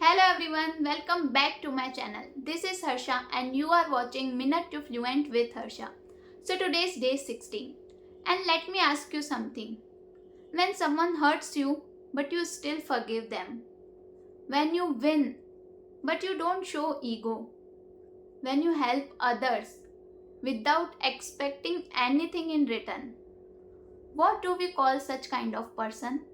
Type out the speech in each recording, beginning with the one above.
Hello everyone, welcome back to my channel. This is Harsha and you are watching Minute to Fluent with Harsha. So today's day 16 and let me ask you something. When someone hurts you but you still forgive them. When you win but you don't show ego. When you help others without expecting anything in return. What do we call such kind of person?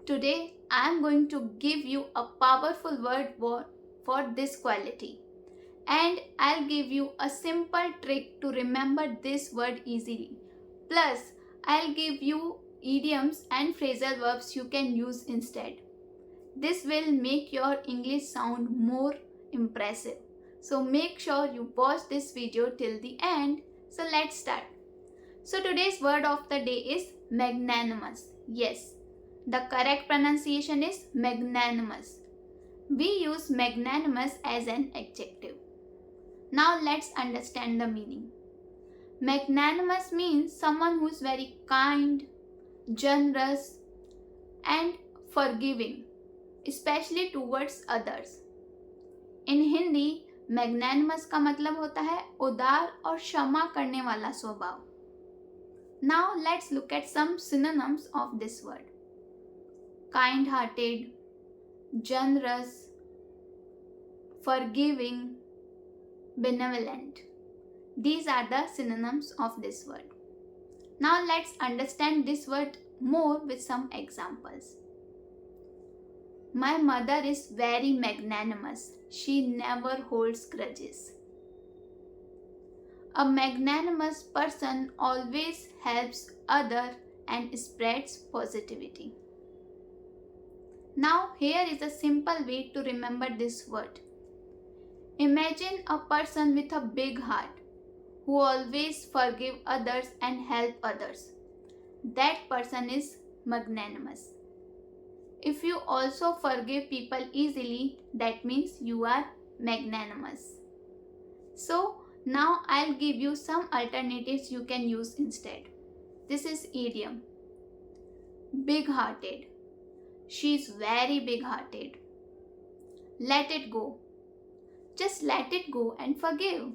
Today I am going to give you a powerful word for this quality, and I'll give you a simple trick to remember this word easily. Plus, I'll give you idioms and phrasal verbs you can use instead. This will make your English sound more impressive. So make sure you watch this video till the end. So let's start. So today's word of the day is magnanimous. Yes. The correct pronunciation is magnanimous. We use magnanimous as an adjective. Now let's understand the meaning. Magnanimous means someone who is very kind, generous and forgiving, especially towards others. In Hindi, magnanimous का मतलब होता है उदार और क्षमा करने वाला स्वभाव. Now let's look at some synonyms of this word. Kind-hearted, generous, forgiving, benevolent. These are the synonyms of this word. Now let's understand this word more with some examples. My mother is very magnanimous. She never holds grudges. A magnanimous person always helps others and spreads positivity. Now here is a simple way to remember this word. Imagine a person with a big heart who always forgive others and help others. That person is magnanimous. If you also forgive people easily, that means you are magnanimous. So now I'll give you some alternatives you can use instead. This is idiom. Big-hearted. She is very big-hearted. Let it go. Just let it go and forgive.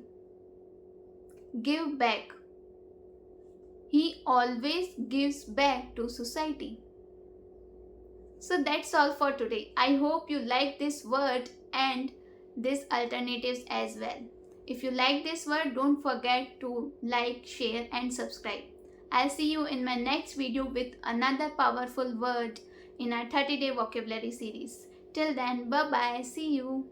Give back. He always gives back to society. So that's all for today. I hope you like this word and these alternatives as well. If you like this word, don't forget to like, share and subscribe. I'll see you in my next video with another powerful word in our 30-day vocabulary series. Till then, bye-bye. See you.